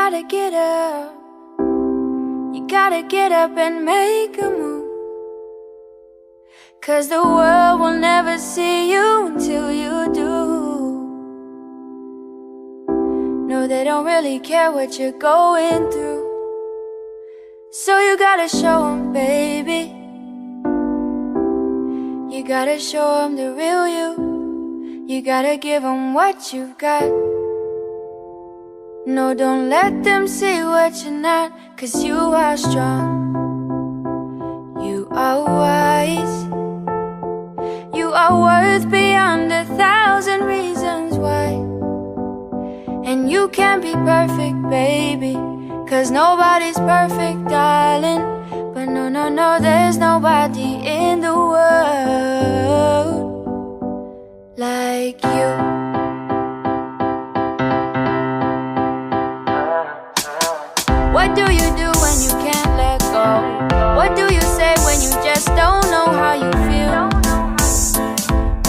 gotta get up. You gotta get up and make a move. 'Cause the world will never see you until you do. No, they don't really care what you're going through. So you gotta show 'em, baby. You gotta show 'em the real you. You gotta give 'em what you've got. No, don't let them see what you're not, 'cause you are strong. You are wise. You are worth beyond 1,000 reasons why. And you can't be perfect, baby, 'cause nobody's perfect, darling. But no, no, no, there's nobody in the world like you. What do you do when you can't let go? What do you say when you just don't know how you feel?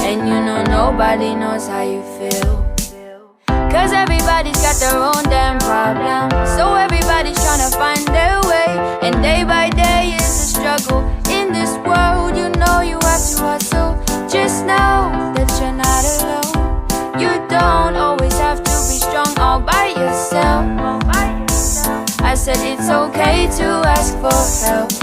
And you know nobody knows how you feel. 'Cause everybody's got their own damn problem. So everybody's trying to find their way. And day by day is a struggle. In this world you know you have to hustle. Just know that you're not alone. You don't always have to be strong all by yourself. I said it's okay to ask for help.